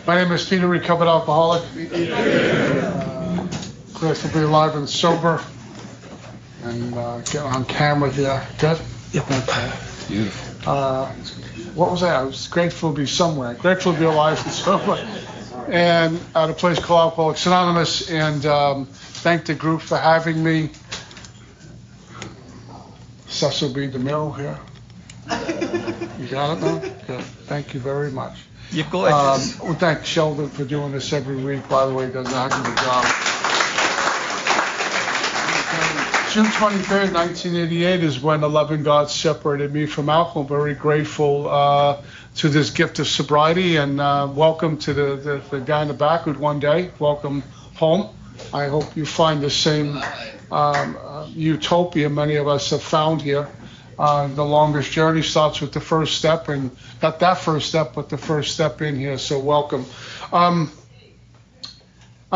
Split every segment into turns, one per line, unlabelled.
My name is Peter, recovered alcoholic. Grateful to be alive and sober. And get on camera here. Good?
Yep.
Okay.
Beautiful.
What was that? I was grateful to be somewhere. Grateful to be alive and sober. And at a place called Alcoholics Anonymous. And thank the group for having me. Cecil B. DeMille here. You got it now? Good. Thank you very much.
You're gorgeous.
Well, thank Sheldon for doing this every week. By the way, he does a heck of a job. June 23rd, 1988 is when the loving God separated me from alcohol. Very grateful to this gift of sobriety, and welcome to the guy in the back who'd one day. Welcome home. I hope you find the same utopia many of us have found here. The longest journey starts with the first step, and not that first step, but the first step in here, so welcome. I'm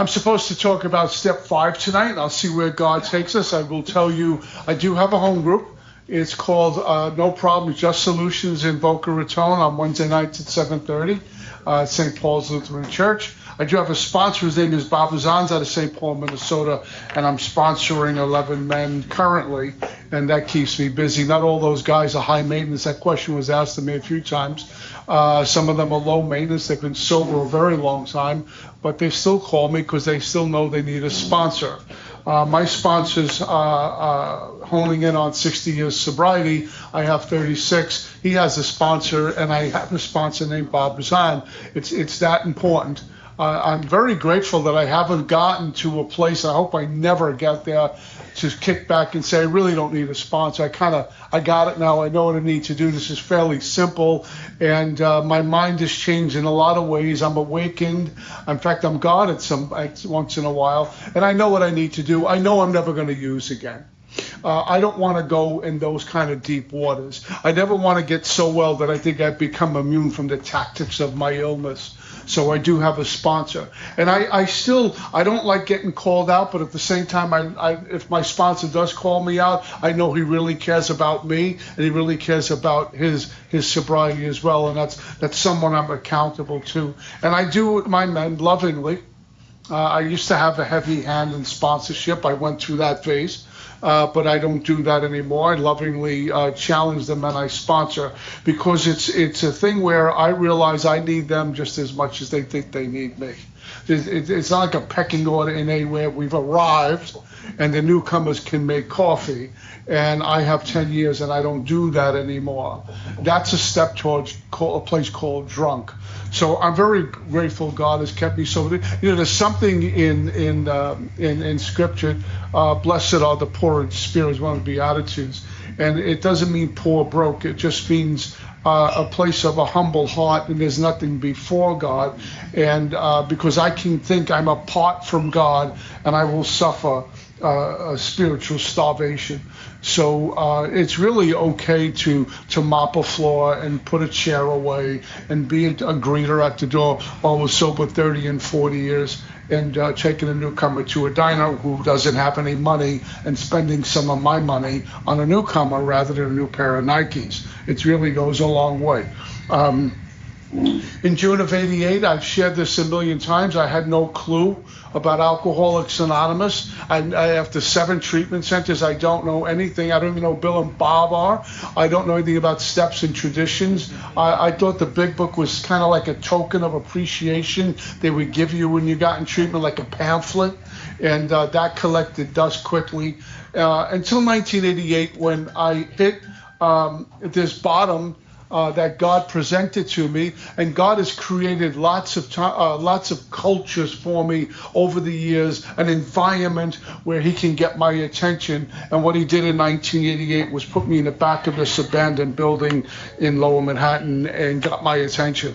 supposed to talk about step 5 tonight, and I'll see where God takes us. I will tell you, I do have a home group. It's called No Problems, Just Solutions in Boca Raton on Wednesday nights at 7:30 at St. Paul's Lutheran Church. I do have a sponsor. His name is Bob Azanz out of St. Paul, Minnesota, and I'm sponsoring 11 men currently, and that keeps me busy. Not all those guys are high maintenance. That question was asked to me a few times. Some of them are low maintenance. They've been sober a very long time, but they still call me because they still know they need a sponsor. My sponsor's honing in on 60 years sobriety. I have 36. He has a sponsor, and I have a sponsor named Bob Azan. It's that important. I'm very grateful that I haven't gotten to a place, I hope I never get there, to kick back and say, I really don't need a sponsor. I got it now. I know what I need to do. This is fairly simple. And my mind has changed in a lot of ways. I'm awakened. In fact, I'm God once in a while. And I know what I need to do. I know I'm never going to use again. I don't want to go in those kind of deep waters. I never want to get so well that I think I've become immune from the tactics of my illness. So I do have a sponsor. And I don't like getting called out, but at the same time, if my sponsor does call me out, I know he really cares about me, and he really cares about his sobriety as well, and that's someone I'm accountable to. And I do with my men lovingly. I used to have a heavy hand in sponsorship. I went through that phase. But I don't do that anymore. I lovingly challenge them and I sponsor, because it's a thing where I realize I need them just as much as they think they need me. It's not like a pecking order in a where we've arrived and the newcomers can make coffee, and I have 10 years and I don't do that anymore. That's a step towards a place called drunk. So I'm very grateful God has kept me sober. There's something in Scripture, blessed are the poor in spirit, is one of the Beatitudes. And it doesn't mean poor, broke. It just means a place of a humble heart, and there's nothing before God. And because I can think I'm apart from God, and I will suffer a spiritual starvation. So it's really okay to mop a floor and put a chair away and be a greeter at the door while we're sober 30 and 40 years, and taking a newcomer to a diner who doesn't have any money and spending some of my money on a newcomer rather than a new pair of Nikes. It really goes a long way. In June of '88, I've shared this a million times. I had no clue about Alcoholics Anonymous. After 7 treatment centers, I don't know anything. I don't even know who Bill and Bob are. I don't know anything about steps and traditions. I thought the big book was kind of like a token of appreciation they would give you when you got in treatment, like a pamphlet. And that collected dust quickly until 1988, when I hit this bottom that God presented to me, and God has created lots of cultures for me over the years, an environment where He can get my attention. And what He did in 1988 was put me in the back of this abandoned building in Lower Manhattan and got my attention.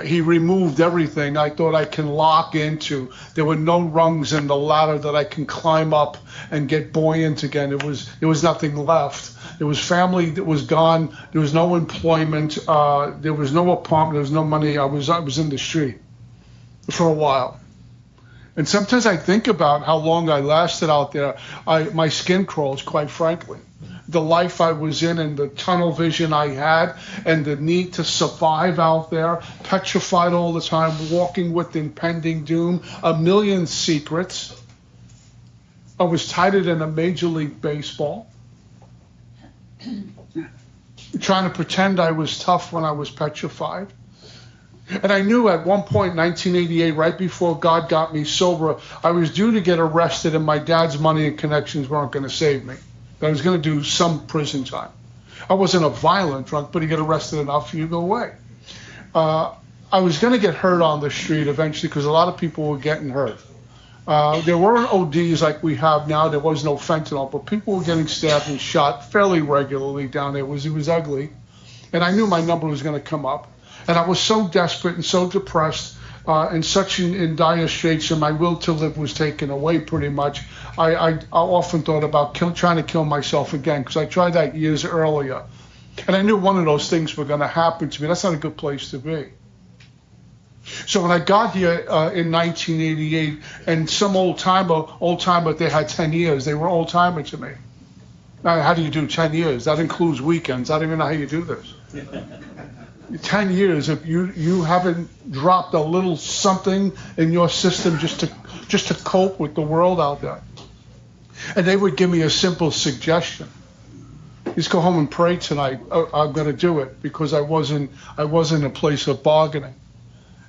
He removed everything I thought I can lock into. There were no rungs in the ladder that I can climb up and get buoyant again. There was nothing left. There was family that was gone. There was no employment. There was no apartment. There was no money. I was in the street for a while. And sometimes I think about how long I lasted out there. My skin crawls, quite frankly. the life I was in and the tunnel vision I had and the need to survive out there, petrified all the time, walking with impending doom, a million secrets. I was tighter than a Major League Baseball. Trying to pretend I was tough when I was petrified. And I knew at one point, 1988, right before God got me sober, I was due to get arrested and my dad's money and connections weren't going to save me. I was going to do some prison time. I wasn't a violent drunk, but you get arrested enough, you go away. I was going to get hurt on the street eventually because a lot of people were getting hurt. There weren't ODs like we have now. There was no fentanyl, but people were getting stabbed and shot fairly regularly down there. It was ugly. And I knew my number was going to come up. And I was so desperate and so depressed and such in dire straits, and my will to live was taken away pretty much. I often thought about trying to kill myself again because I tried that years earlier. And I knew one of those things were going to happen to me. That's not a good place to be. So when I got here in 1988, and some old timer, they had 10 years. They were old timer to me. Now, how do you do 10 years? That includes weekends. I don't even know how you do this. 10 years, if you haven't dropped a little something in your system just to cope with the world out there. And they would give me a simple suggestion. Just go home and pray tonight. I'm going to do it because I wasn't in a place of bargaining.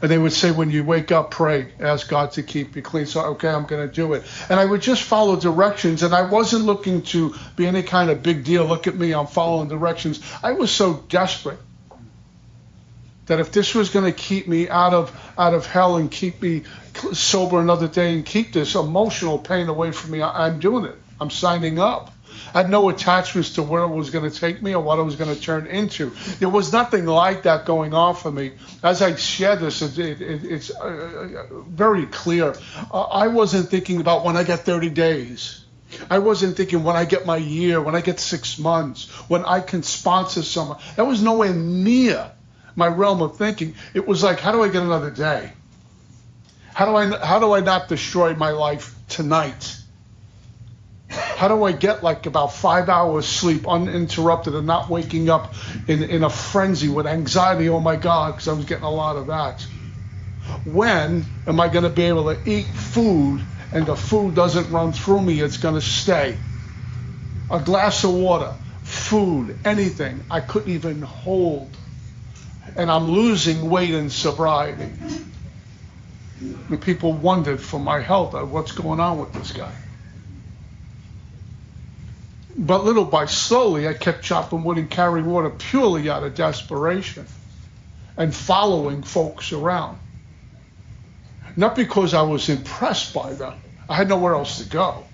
And they would say, when you wake up, pray, ask God to keep you clean. So, okay, I'm going to do it. And I would just follow directions. And I wasn't looking to be any kind of big deal. Look at me, I'm following directions. I was so desperate that if this was going to keep me out of hell and keep me sober another day and keep this emotional pain away from me, I'm doing it. I'm signing up. I had no attachments to where it was going to take me or what it was going to turn into. There was nothing like that going on for me. As I share this, it's very clear. I wasn't thinking about when I get 30 days. I wasn't thinking when I get my year, when I get 6 months, when I can sponsor someone. That was nowhere near my realm of thinking. It was like, how do I get another day? How do I not destroy my life tonight? How do I get like about 5 hours sleep uninterrupted and not waking up in a frenzy with anxiety? Oh my God, because I was getting a lot of that. When am I going to be able to eat food and the food doesn't run through me? It's going to stay. A glass of water, food, anything I couldn't even hold. And I'm losing weight in sobriety. And people wondered for my health, what's going on with this guy? But little by slowly, I kept chopping wood and carrying water purely out of desperation and following folks around. Not because I was impressed by them. I had nowhere else to go.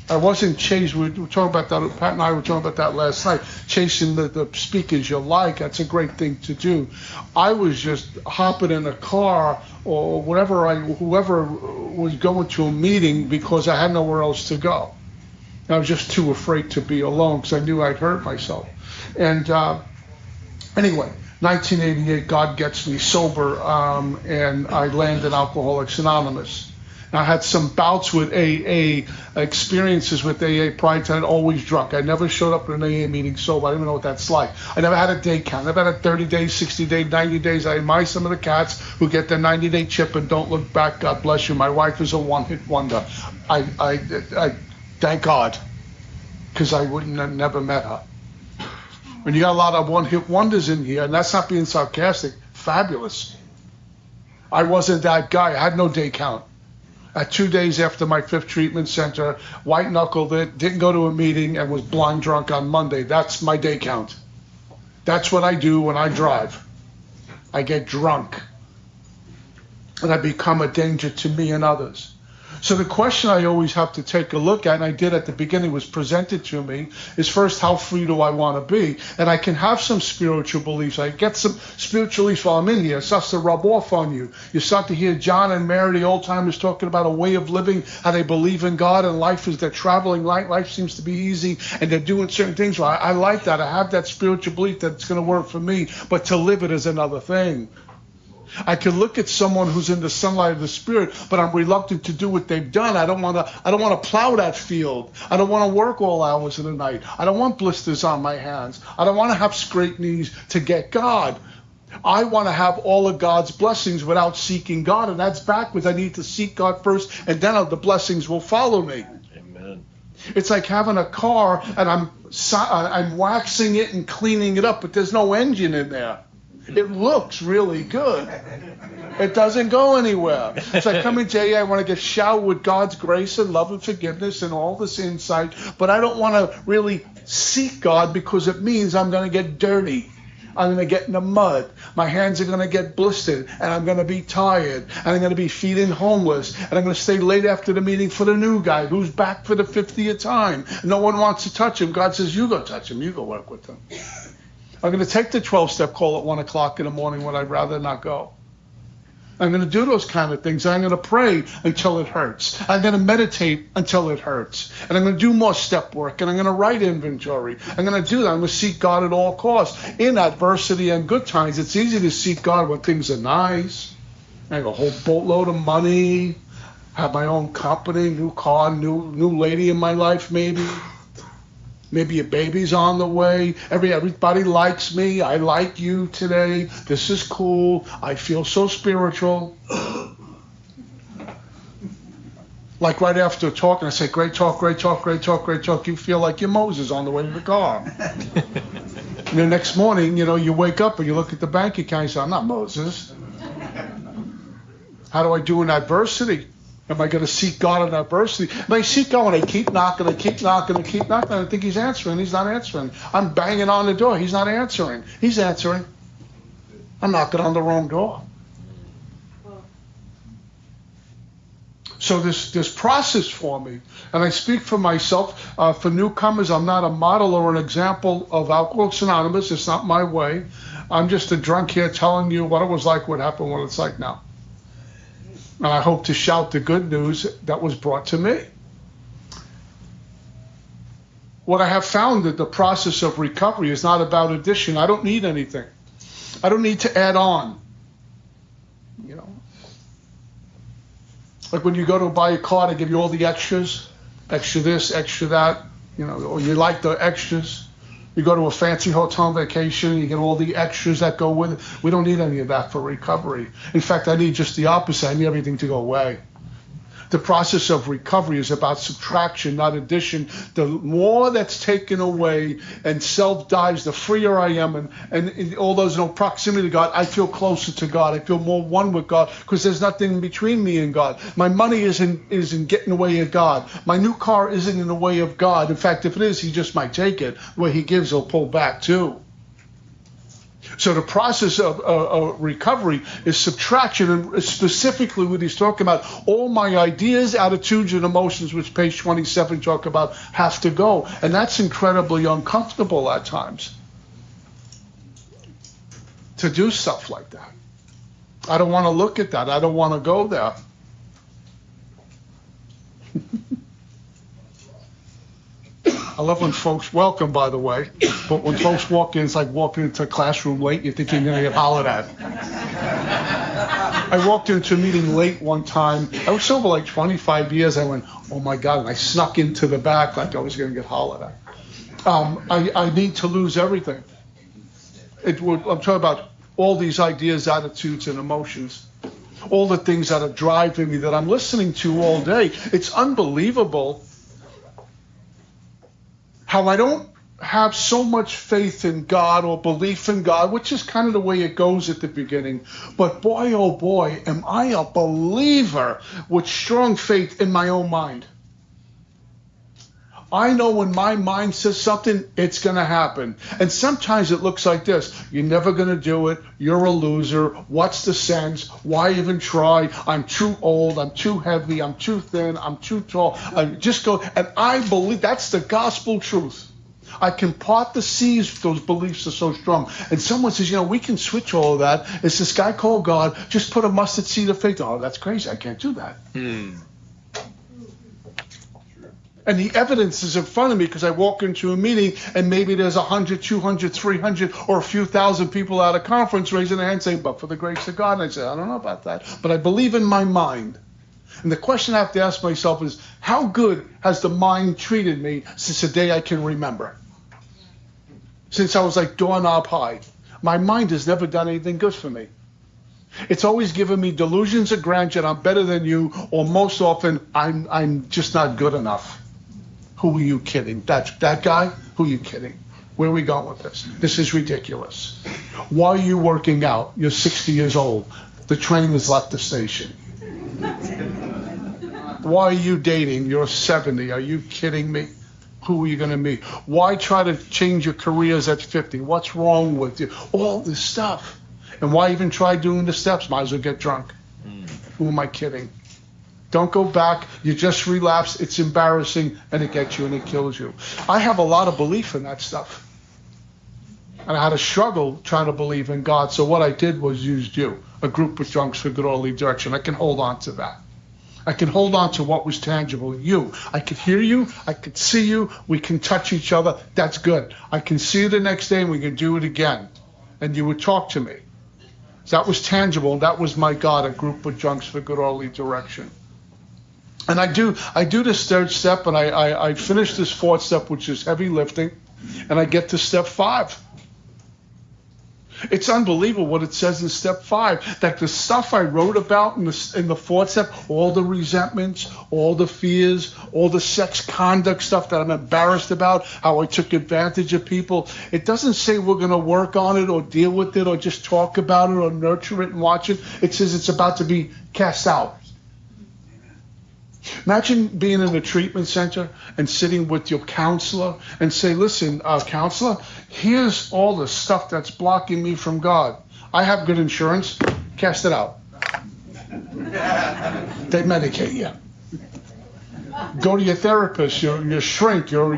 I wasn't chasing, we were talking about that, Pat and I were talking about that last night, chasing the speakers you like. That's a great thing to do. I was just hopping in a car or whoever was going to a meeting because I had nowhere else to go. I was just too afraid to be alone because I knew I'd hurt myself. And anyway, 1988, God gets me sober, and I land in Alcoholics Anonymous. And I had some bouts with AA, experiences with AA prior to that, always drunk. I never showed up at an AA meeting sober. I didn't even know what that's like. I never had a day count. I never had a 30 days, 60 days, 90 days. I admire some of the cats who get their 90-day chip and don't look back. God bless you. My wife is a one-hit wonder. I thank God, because I wouldn't have never met her. When you got a lot of one-hit wonders in here, and that's not being sarcastic, fabulous. I wasn't that guy. I had no day count. At 2 days after my 5th treatment center, white-knuckled it, didn't go to a meeting, and was blind drunk on Monday. That's my day count. That's what I do when I drive. I get drunk, and I become a danger to me and others. So the question I always have to take a look at, and I did at the beginning, was presented to me, is first, how free do I want to be? And I can have some spiritual beliefs. I get some spiritual beliefs while I'm in here. It starts to rub off on you. You start to hear John and Mary, the old timers, talking about a way of living, how they believe in God, and life is they're traveling light. Life seems to be easy, and they're doing certain things. Well, I like that. I have that spiritual belief that it's going to work for me, but to live it is another thing. I can look at someone who's in the sunlight of the Spirit, but I'm reluctant to do what they've done. I don't want to plow that field. I don't want to work all hours of the night. I don't want blisters on my hands. I don't want to have scraped knees to get God. I want to have all of God's blessings without seeking God, and that's backwards. I need to seek God first, and then the blessings will follow me.
Amen.
It's like having a car, and I'm waxing it and cleaning it up, but there's no engine in there. It looks really good. It doesn't go anywhere. It's like coming to AA, I want to get showered with God's grace and love and forgiveness and all this insight, but I don't want to really seek God because it means I'm going to get dirty. I'm going to get in the mud. My hands are going to get blistered, and I'm going to be tired, and I'm going to be feeding homeless, and I'm going to stay late after the meeting for the new guy who's back for the 50th time. No one wants to touch him. God says, you go touch him. You go work with him. I'm going to take the 12-step call at 1 o'clock in the morning when I'd rather not go. I'm going to do those kind of things. I'm going to pray until it hurts. I'm going to meditate until it hurts. And I'm going to do more step work. And I'm going to write inventory. I'm going to do that. I'm going to seek God at all costs. In adversity and good times, it's easy to seek God when things are nice. I have a whole boatload of money, have my own company, new car, new lady in my life maybe. Maybe a baby's on the way. Everybody likes me. I like you today. This is cool. I feel so spiritual. Like right after talking, I say, great talk, great talk, great talk, great talk. You feel like you're Moses on the way to the car. And the next morning, you wake up and you look at the bank account and you say, I'm not Moses. How do I do in adversity? Am I going to seek God in adversity? Am I seek God when I keep knocking, I keep knocking, I keep knocking? I think he's answering. He's not answering. I'm banging on the door. He's not answering. He's answering. I'm knocking on the wrong door. So this process for me, and I speak for myself, for newcomers, I'm not a model or an example of Alcoholics Anonymous. It's not my way. I'm just a drunk here telling you what it was like, what happened, what it's like now. And I hope to shout the good news that was brought to me. What I have found that the process of recovery is not about addition. I don't need anything. I don't need to add on. Like when you go to buy a car, they give you all the extras, extra this, extra that, or you like the extras. You go to a fancy hotel vacation, you get all the extras that go with it. We don't need any of that for recovery. In fact, I need just the opposite. I need everything to go away. The process of recovery is about subtraction, not addition. The more that's taken away and self dies, the freer I am. And all those proximity to God, I feel closer to God. I feel more one with God because there's nothing between me and God. My money isn't getting in the way of God. My new car isn't in the way of God. In fact, if it is, he just might take it. What he gives, he'll pull back too. So the process of recovery is subtraction, and specifically what he's talking about, all my ideas, attitudes, and emotions, which page 27 talk about, have to go. And that's incredibly uncomfortable at times to do stuff like that. I don't want to look at that. I don't want to go there. I love when folks, welcome by the way, but when folks walk in, it's like walking into a classroom late, you think you're going to get hollered at. I walked into a meeting late one time. I was sober like 25 years. I went, oh my God, and I snuck into the back like I was going to get hollered at. I need to lose everything. I'm talking about all these ideas, attitudes, and emotions. All the things that are driving me that I'm listening to all day. It's unbelievable how I don't have so much faith in God or belief in God, which is kind of the way it goes at the beginning. But boy, oh boy, am I a believer with strong faith in my own mind. I know when my mind says something, it's going to happen. And sometimes it looks like this. You're never going to do it. You're a loser. What's the sense? Why even try? I'm too old. I'm too heavy. I'm too thin. I'm too tall. Just go. And I believe that's the gospel truth. I can part the seas. Those beliefs are so strong. And someone says, we can switch all of that. It's this guy called God. Just put a mustard seed of faith. Oh, that's crazy. I can't do that. And the evidence is in front of me because I walk into a meeting and maybe there's 100, 200, 300, or a few thousand people at a conference raising their hand saying, but for the grace of God. And I say, I don't know about that, but I believe in my mind. And the question I have to ask myself is, how good has the mind treated me since the day I can remember? Since I was like doorknob high. My mind has never done anything good for me. It's always given me delusions of grandeur, I'm better than you, or most often, I'm just not good enough. Who are you kidding? That guy? Who are you kidding? Where are we going with this? This is ridiculous. Why are you working out? You're 60 years old. The train has left the station. Why are you dating? You're 70. Are you kidding me? Who are you going to meet? Why try to change your careers at 50? What's wrong with you? All this stuff. And why even try doing the steps? Might as well get drunk. Who am I kidding? Don't go back. You just relapse. It's embarrassing, and it gets you, and it kills you. I have a lot of belief in that stuff. And I had a struggle trying to believe in God. So what I did was used you, a group of drunks for good orderly direction. I can hold on to that. I can hold on to what was tangible. You. I could hear you. I could see you. We can touch each other. That's good. I can see you the next day, and we can do it again. And you would talk to me. So that was tangible. And that was my God, a group of drunks for good orderly direction. And I do this third step, and I finish this fourth step, which is heavy lifting, and I get to step 5. It's unbelievable what it says in step 5, that the stuff I wrote about in the fourth step, all the resentments, all the fears, all the sex conduct stuff that I'm embarrassed about, how I took advantage of people, it doesn't say we're going to work on it or deal with it or just talk about it or nurture it and watch it. It says it's about to be cast out. Imagine being in a treatment center and sitting with your counselor and say, listen, counselor, here's all the stuff that's blocking me from God. I have good insurance. Cast it out. They medicate you. Go to your therapist, your shrink, your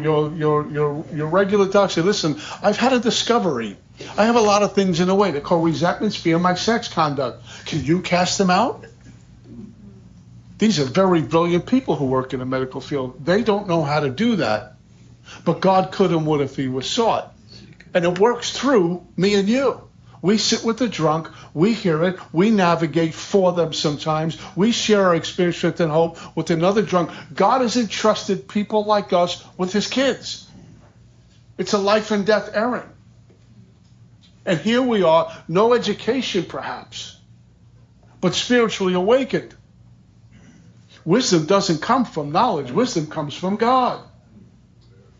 regular doctor. Say, listen, I've had a discovery. I have a lot of things in the way. They're called resentments, fear, my sex conduct. Can you cast them out? These are very brilliant people who work in the medical field. They don't know how to do that. But God could and would if he was sought. And it works through me and you. We sit with the drunk. We hear it. We navigate for them sometimes. We share our experience, strength, and hope with another drunk. God has entrusted people like us with his kids. It's a life and death errand. And here we are, no education perhaps, but spiritually awakened. Wisdom doesn't come from knowledge. Wisdom comes from God.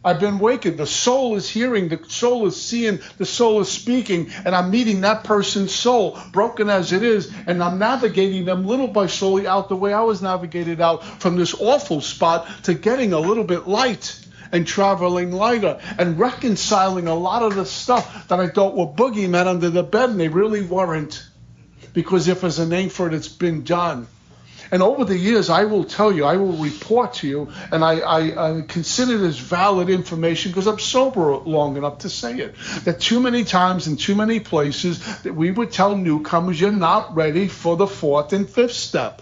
I've been awakened. The soul is hearing. The soul is seeing. The soul is speaking. And I'm meeting that person's soul, broken as it is. And I'm navigating them little by slowly out the way I was navigated out from this awful spot to getting a little bit light and traveling lighter and reconciling a lot of the stuff that I thought were boogeymen under the bed, and they really weren't. Because if there's a name for it, it's been done. And over the years, I will tell you, I will report to you, and I consider this valid information because I'm sober long enough to say it, that too many times in too many places that we would tell newcomers, you're not ready for the 4th and 5th step.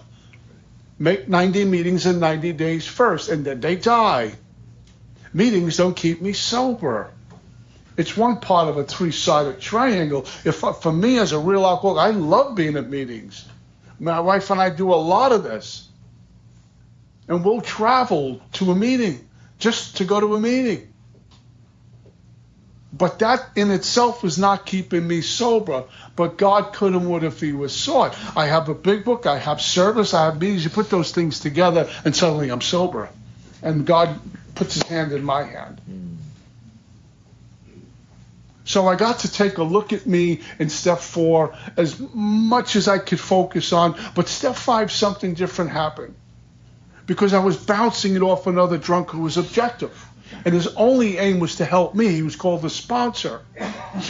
Make 90 meetings in 90 days first, and then they die. Meetings don't keep me sober. It's one part of a 3-sided triangle. For me as a real alcoholic, I love being at meetings. My wife and I do a lot of this. And we'll travel to a meeting just to go to a meeting. But that in itself is not keeping me sober. But God could and would if he was sought. I have a big book, I have service, I have meetings. You put those things together and suddenly I'm sober. And God puts his hand in my hand. So I got to take a look at me in step 4 as much as I could focus on. But step 5, something different happened. Because I was bouncing it off another drunk who was objective. And his only aim was to help me. He was called the sponsor.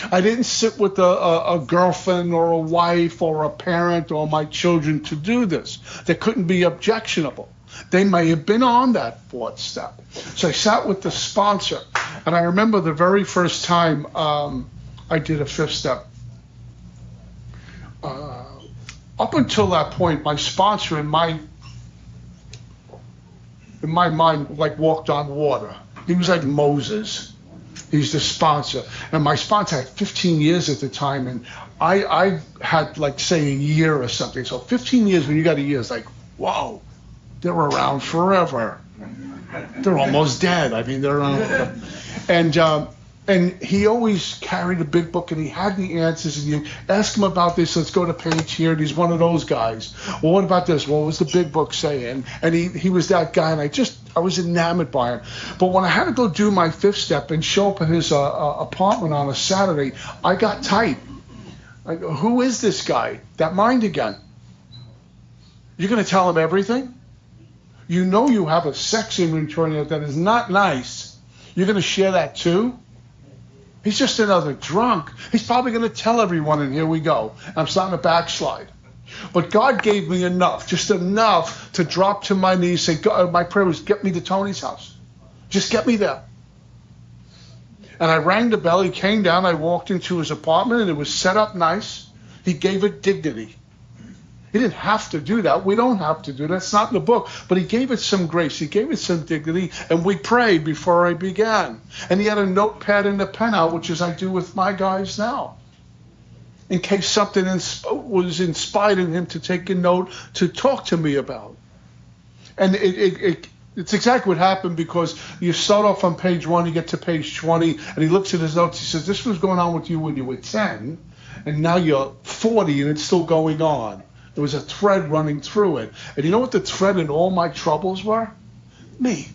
I didn't sit with a girlfriend or a wife or a parent or my children to do this. They couldn't be objectionable. They may have been on that 4th step. So I sat with the sponsor. And I remember the very first time I did a 5th step. Up until that point, my sponsor and my in my mind, like walked on water. He was like Moses. He's the sponsor. And my sponsor had 15 years at the time, and I had, like, say, a year or something. So 15 years, when you got a year, it's like, whoa, they're around forever. They're almost dead. I mean, they're around. And he always carried a big book, and he had the answers, and you ask him about this, let's go to page here, and he's one of those guys. Well, what about this? What was the big book saying? And he was that guy, and I was enamored by him. But when I had to go do my fifth step and show up at his apartment on a Saturday, I got tight. I go, who is this guy? That mind again. You're going to tell him everything? You know you have a sex inventory that is not nice. You're going to share that too? He's just another drunk. He's probably going to tell everyone, and here we go. I'm starting to backslide. But God gave me enough, just enough to drop to my knees, say, God, my prayer was, get me to Tony's house. Just get me there. And I rang the bell. He came down. I walked into his apartment, and it was set up nice. He gave it dignity. He didn't have to do that. We don't have to do that. It's not in the book. But he gave it some grace. He gave it some dignity. And we prayed before I began. And he had a notepad and a pen out, which is I do with my guys now, in case something was inspired in him to take a note to talk to me about. And it's exactly what happened, because you start off on page 1, you get to page 20, and he looks at his notes. He says, this was going on with you when you were 10, and now you're 40, and it's still going on. There was a thread running through it. And you know what the thread in all my troubles were? Me.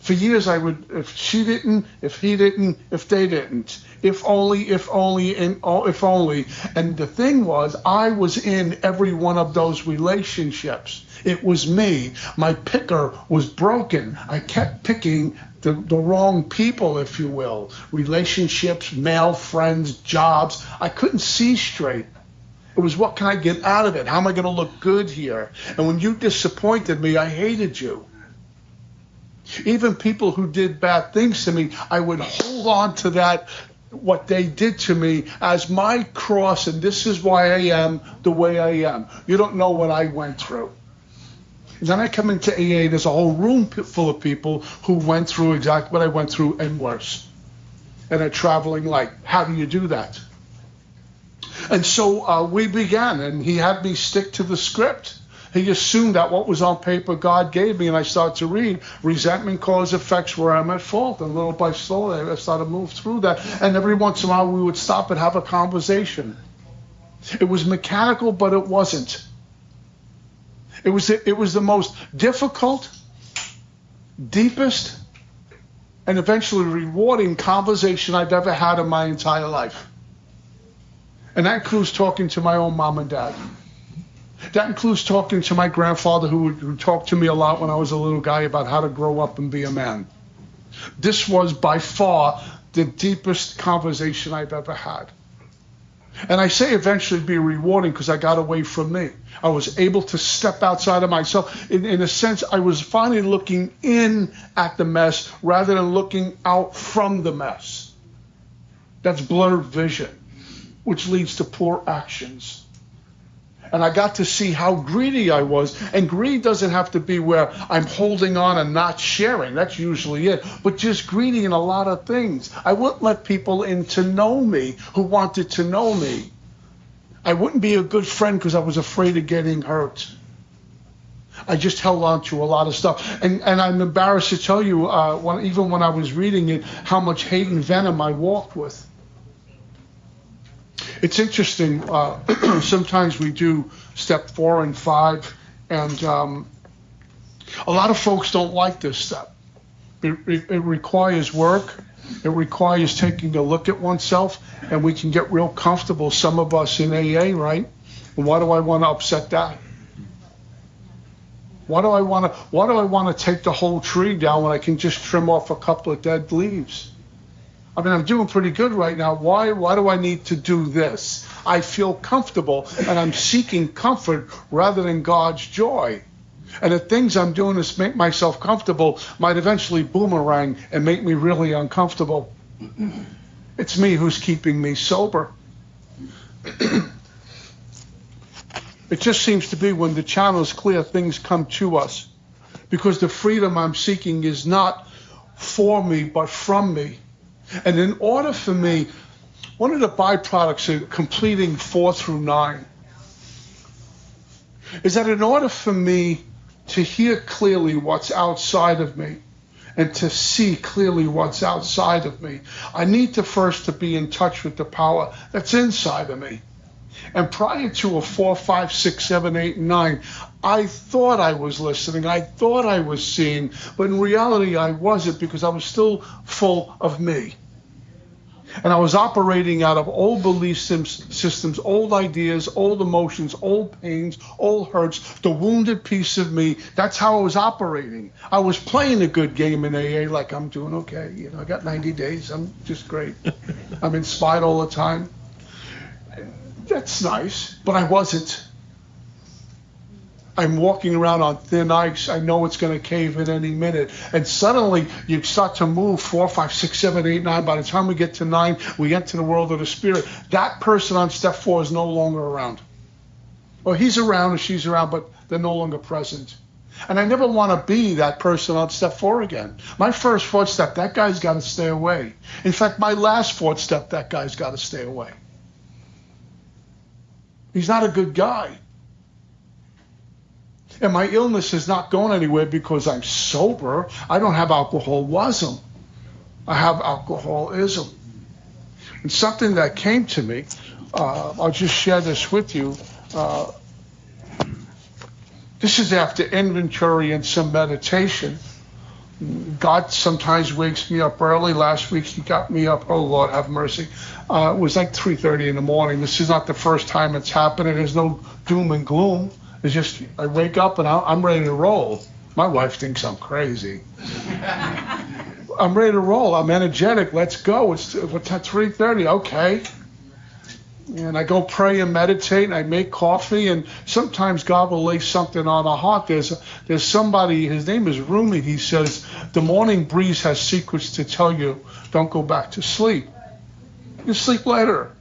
For years I would, if she didn't, if he didn't, if they didn't, if only, and if only. And the thing was, I was in every one of those relationships. It was me. My picker was broken. I kept picking the wrong people, if you will. Relationships, male friends, jobs. I couldn't see straight. It was, what can I get out of it? How am I going to look good here? And when you disappointed me, I hated you. Even people who did bad things to me, I would hold on to that, what they did to me, as my cross, and this is why I am the way I am. You don't know what I went through. And then I come into AA, there's a whole room full of people who went through exactly what I went through and worse. And a traveling light. How do you do that? And so we began, and he had me stick to the script. He assumed that what was on paper God gave me, and I started to read resentment, cause, effects, where I'm at fault. And little by little, I started to move through that. And every once in a while, we would stop and have a conversation. It was mechanical, but it wasn't. It was the most difficult, deepest, and eventually rewarding conversation I've ever had in my entire life. And that includes talking to my own mom and dad. That includes talking to my grandfather, who talked to me a lot when I was a little guy about how to grow up and be a man. This was by far the deepest conversation I've ever had. And I say eventually be rewarding because I got away from me. I was able to step outside of myself. In a sense, I was finally looking in at the mess rather than looking out from the mess. That's blurred vision, which leads to poor actions. And I got to see how greedy I was. And greed doesn't have to be where I'm holding on and not sharing. That's usually it. But just greedy in a lot of things. I wouldn't let people in to know me who wanted to know me. I wouldn't be a good friend because I was afraid of getting hurt. I just held on to a lot of stuff. And I'm embarrassed to tell you, even when I was reading it, how much hate and venom I walked with. It's interesting, sometimes we do step 4 and 5, and a lot of folks don't like this step. It requires work. It requires taking a look at oneself, and we can get real comfortable, some of us in AA, right? And why do I want to upset that? Why do I want to take the whole tree down when I can just trim off a couple of dead leaves? I mean, I'm doing pretty good right now. Why do I need to do this? I feel comfortable, and I'm seeking comfort rather than God's joy. And the things I'm doing to make myself comfortable might eventually boomerang and make me really uncomfortable. It's me who's keeping me sober. It just seems to be when the channel is clear, things come to us. because the freedom I'm seeking is not for me, but from me. And in order for me, one of the byproducts of completing 4 through 9 is that in order for me to hear clearly what's outside of me and to see clearly what's outside of me, I need to first to be in touch with the power that's inside of me. And prior to a 4, 5, 6, 7, 8, and 9, I thought I was listening. I thought I was seeing, but in reality I wasn't, because I was still full of me. And I was operating out of old belief systems, old ideas, old emotions, old pains, old hurts, the wounded piece of me. That's how I was operating. I was playing a good game in AA, like I'm doing okay. You know, I got 90 days. I'm just great. I'm inspired all the time. That's nice, but I wasn't. I'm walking around on thin ice. I know it's going to cave in any minute. And suddenly you start to move 4, 5, 6, 7, 8, 9. By the time we get to 9, we enter the world of the spirit. That person on step 4 is no longer around. Or he's around or she's around, but they're no longer present. And I never want to be that person on step 4 again. My first 4th step, that guy's got to stay away. In fact, my last 4th step, that guy's got to stay away. He's not a good guy. And my illness is not going anywhere because I'm sober. I don't have alcoholism. I have alcoholism. And something that came to me, I'll just share this with you. This is after inventory and some meditation. God sometimes wakes me up early. Last week he got me up, oh Lord have mercy. It was like 3:30 in the morning. This is not the first time it's happening. There's no doom and gloom. It's just I wake up and I'm ready to roll. My wife thinks I'm crazy. I'm ready to roll. I'm energetic. Let's go. It's 3:30. Okay. And I go pray and meditate, and I make coffee, and sometimes God will lay something on our heart. There's somebody, his name is Rumi, he says, the morning breeze has secrets to tell you. Don't go back to sleep. You sleep later.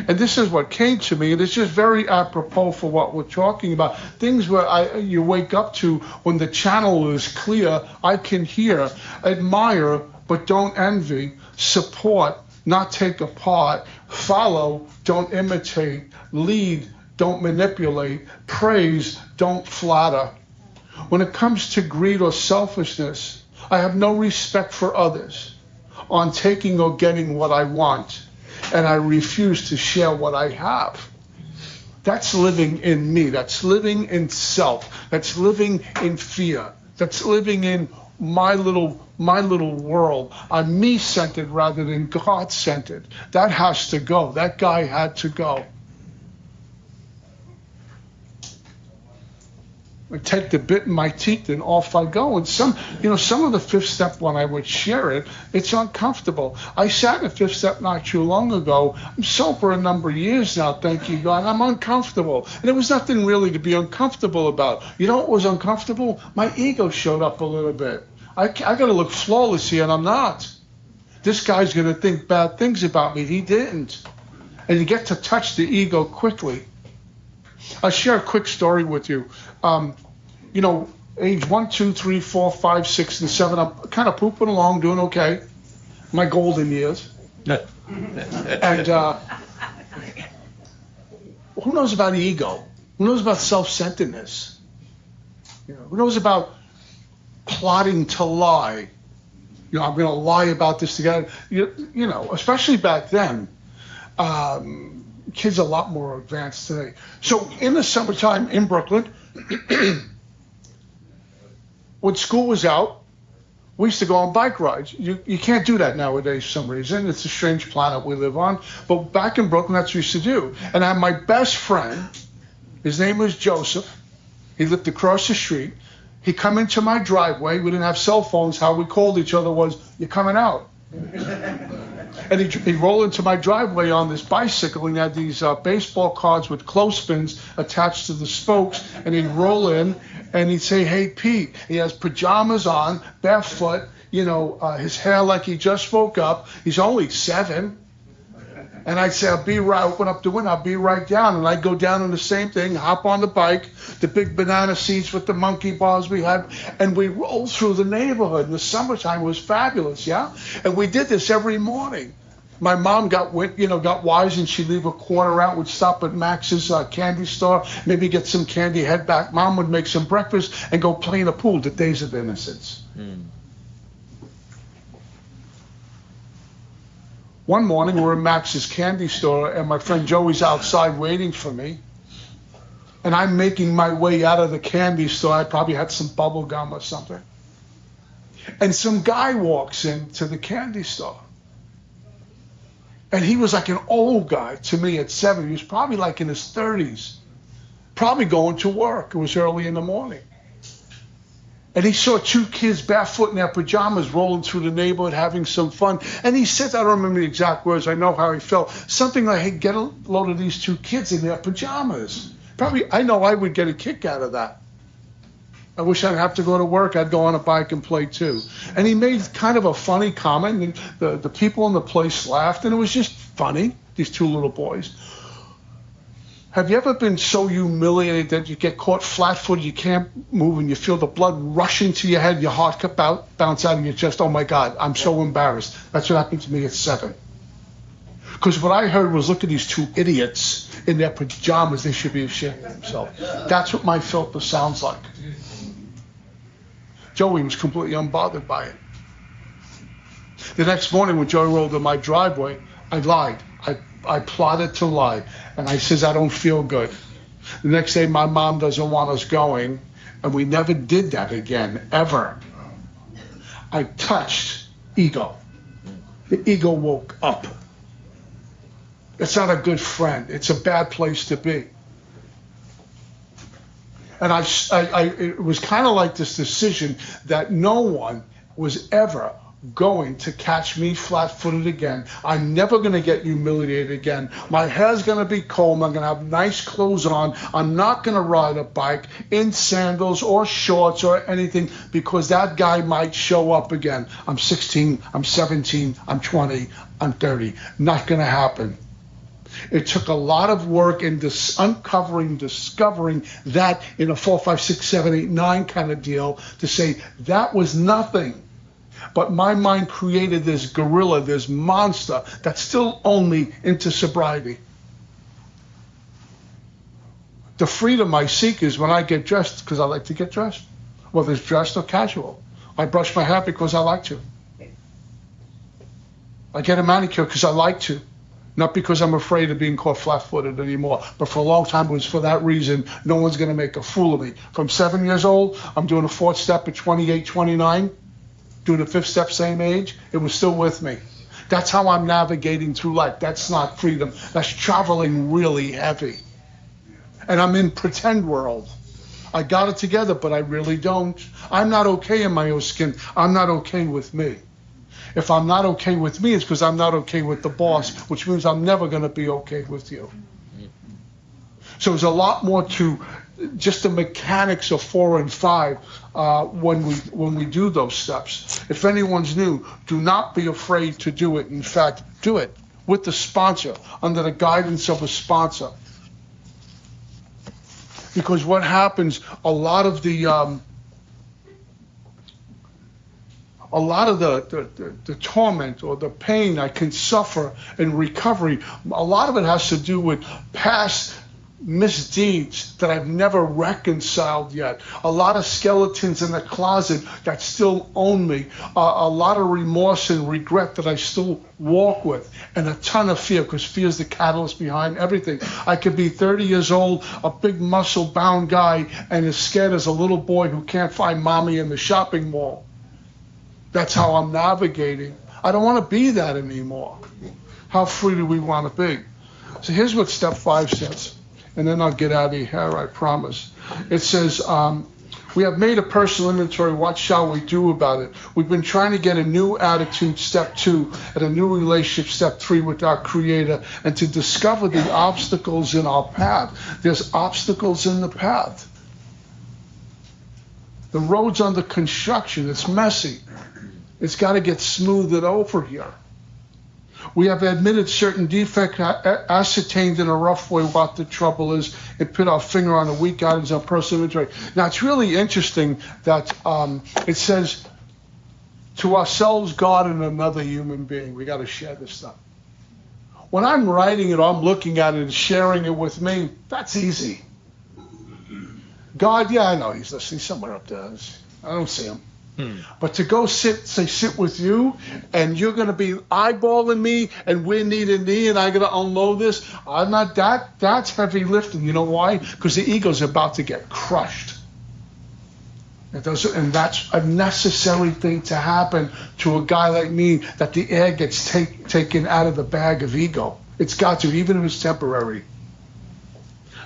And this is what came to me, and it's just very apropos for what we're talking about. Things where you wake up to when the channel is clear. I can hear, admire, but don't envy, support, not take apart, follow, don't imitate, lead, don't manipulate, praise, don't flatter. When it comes to greed or selfishness, I have no respect for others on taking or getting what I want, and I refuse to share what I have. That's living in me. That's living in self. That's living in fear. That's living in my little world. I'm me-centered rather than God-centered. That has to go. That guy had to go. I take the bit in my teeth and off I go. And some of the 5th step, when I would share it, it's uncomfortable. I sat in the 5th step not too long ago. I'm sober a number of years now, thank you God. I'm uncomfortable. And there was nothing really to be uncomfortable about. You know what was uncomfortable? My ego showed up a little bit. I got to look flawless here, and I'm not. This guy's going to think bad things about me. He didn't. And you get to touch the ego quickly. I'll share a quick story with you. Age 1, 2, 3, 4, 5, 6, and 7, I'm kind of pooping along, doing okay. My golden years. And who knows about ego? Who knows about self-centeredness? Who knows about plotting to lie? I'm going to lie about this together. Especially back then. Kids are a lot more advanced today. So in the summertime in Brooklyn, when school was out, we used to go on bike rides. You can't do that nowadays for some reason. It's a strange planet we live on. But back in Brooklyn, that's what we used to do. And I had my best friend. His name was Joseph. He lived across the street. He'd come into my driveway. We didn't have cell phones. How we called each other was, "You're coming out." And he'd roll into my driveway on this bicycle, and he had these baseball cards with clothespins attached to the spokes, and he'd roll in, and he'd say, "Hey, Pete." He has pajamas on, barefoot, his hair like he just woke up. He's only 7. And I'd say, I'll be right, open up the window, I'll be right down. And I'd go down and the same thing, hop on the bike, the big banana seats with the monkey bars we had, and we rolled through the neighborhood. In the summertime, it was fabulous, yeah? And we did this every morning. My mom got wise, and she'd leave a quarter out, would stop at Max's candy store, maybe get some candy, head back. Mom would make some breakfast and go play in the pool, the days of innocence. One morning, we're in Max's candy store, and my friend Joey's outside waiting for me. And I'm making my way out of the candy store. I probably had some bubble gum or something. And some guy walks into the candy store. And he was like an old guy to me at 7. He was probably like in his 30s, probably going to work. It was early in the morning. And he saw 2 kids barefoot in their pajamas rolling through the neighborhood having some fun. And he said, I don't remember the exact words, I know how he felt, something like, hey, get a load of these 2 kids in their pajamas. Probably, I know I would get a kick out of that. I wish I'd have to go to work, I'd go on a bike and play too. And he made kind of a funny comment, and the people in the place laughed, and it was just funny, these 2 little boys. Have you ever been so humiliated that you get caught flat-footed, you can't move, and you feel the blood rushing to your head, your heart bounce out of your chest? Oh my God, I'm so embarrassed. That's what happened to me at 7. Because what I heard was, look at these 2 idiots in their pajamas, they should be ashamed of themselves. That's what my filter sounds like. Joey was completely unbothered by it. The next morning when Joey rolled in my driveway, I lied. I plotted to lie. And I says, I don't feel good. The next day, my mom doesn't want us going. And we never did that again, ever. I touched ego. The ego woke up. It's not a good friend. It's a bad place to be. And it was kind of like this decision that no one was ever going to catch me flat-footed again. I'm never going to get humiliated again. My hair's going to be combed. I'm going to have nice clothes on. I'm not going to ride a bike in sandals or shorts or anything because that guy might show up again. I'm 16, I'm 17, I'm 20, I'm 30. Not going to happen. It took a lot of work in discovering that in a 4, 5, 6, 7, 8, 9 kind of deal to say that was nothing. But my mind created this gorilla, this monster that's still only into sobriety. The freedom I seek is when I get dressed because I like to get dressed, whether it's dressed or casual. I brush my hair because I like to. I get a manicure because I like to. Not because I'm afraid of being caught flat-footed anymore, but for a long time it was for that reason. No one's going to make a fool of me. From 7 years old, I'm doing a 4th step at 28, 29, doing a 5th step same age. It was still with me. That's how I'm navigating through life. That's not freedom. That's traveling really heavy. And I'm in pretend world. I got it together, but I really don't. I'm not okay in my own skin. I'm not okay with me. If I'm not okay with me, it's because I'm not okay with the boss, which means I'm never going to be okay with you. So there's a lot more to just the mechanics of 4 and 5 when we do those steps. If anyone's new, do not be afraid to do it. In fact, do it with the sponsor, under the guidance of a sponsor. Because what happens, a lot of the torment or the pain I can suffer in recovery, a lot of it has to do with past misdeeds that I've never reconciled yet. A lot of skeletons in the closet that still own me. A lot of remorse and regret that I still walk with. And a ton of fear, because fear is the catalyst behind everything. I could be 30 years old, a big muscle-bound guy, and as scared as a little boy who can't find mommy in the shopping mall. That's how I'm navigating. I don't want to be that anymore. How free do we want to be? So here's what step 5 says. And then I'll get out of here, I promise. It says, we have made a personal inventory. What shall we do about it? We've been trying to get a new attitude, step 2, and a new relationship, step 3, with our Creator, and to discover the obstacles in our path. There's obstacles in the path. The road's under construction. It's messy. It's got to get smoothed over here. We have admitted certain defect, ascertained in a rough way what the trouble is, and put our finger on the weak items on personal inventory. Now, it's really interesting that it says, to ourselves, God, and another human being. We got to share this stuff. When I'm writing it, I'm looking at it and sharing it with me. That's easy. God, yeah, I know he's listening somewhere up there. I don't see him. But to go sit with you, and you're going to be eyeballing me, and we're knee to knee, and I got to unload this. I'm not that. That's heavy lifting. You know why? Because the ego's about to get crushed. And that's a necessary thing to happen to a guy like me, that the air gets taken out of the bag of ego. It's got to, even if it's temporary.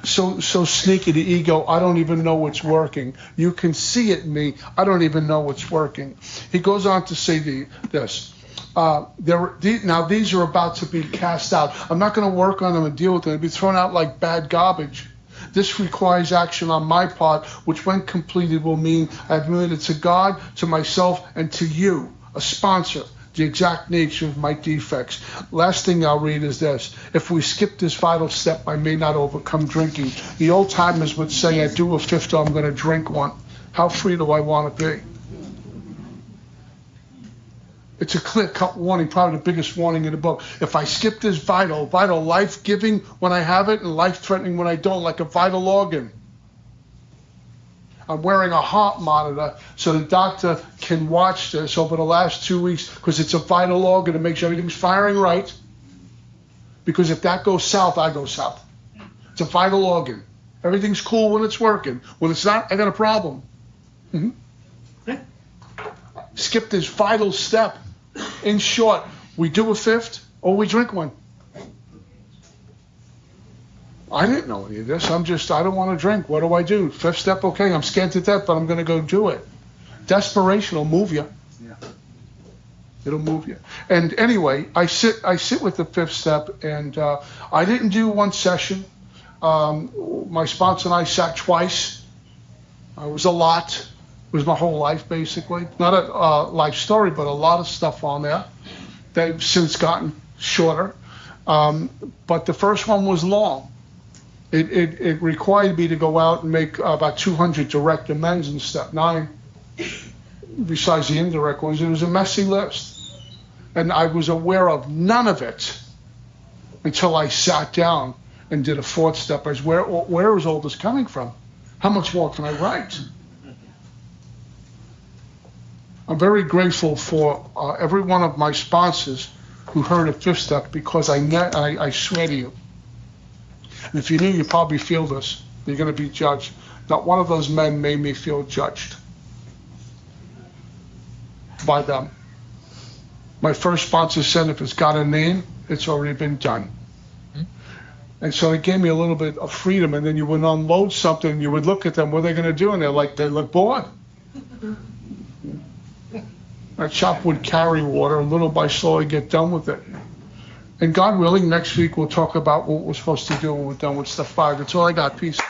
So sneaky, the ego, I don't even know what's working. You can see it in me, I don't even know what's working. He goes on to say this. Now these are about to be cast out. I'm not going to work on them and deal with them. They'll be thrown out like bad garbage. This requires action on my part, which when completed will mean I've committed to God, to myself, and to you, a sponsor, the exact nature of my defects. Last thing I'll read is this. If we skip this vital step, I may not overcome drinking. The old timers would say, I do a fifth, or I'm going to drink one. How free do I want to be? It's a clear-cut warning, probably the biggest warning in the book. If I skip this vital, life-giving when I have it and life-threatening when I don't, like a vital organ. I'm wearing a heart monitor so the doctor can watch this over the last 2 weeks, because it's a vital organ to make sure everything's firing right. Because if that goes south, I go south. It's a vital organ. Everything's cool when it's working. When it's not, I got a problem. Skip this vital step. In short, we do a fifth or we drink one. I didn't know any of this. I don't want to drink. What do I do? Fifth step, okay, I'm scared to death, but I'm going to go do it. Desperation will move you. Yeah. It'll move you. And anyway, I sit with the fifth step, and I didn't do one session. My sponsor and I sat twice. It was a lot. It was my whole life, basically. Not a life story, but a lot of stuff on there. They've since gotten shorter. But the first one was long. It required me to go out and make about 200 direct amends in step 9, besides the indirect ones. It was a messy list. And I was aware of none of it until I sat down and did a fourth step. I was, where is all this coming from? How much more can I write? I'm very grateful for every one of my sponsors who heard a fifth step, because I swear to you, and if you knew, you probably feel this, you're going to be judged. Not one of those men made me feel judged by them. My first sponsor said, if it's got a name, it's already been done. And so it gave me a little bit of freedom, and then you would unload something, and you would look at them, what are they going to do? And they look bored. That shop would carry water, and little by slowly get done with it. And God willing, next week we'll talk about what we're supposed to do when we're done with step 5. That's all I got. Peace.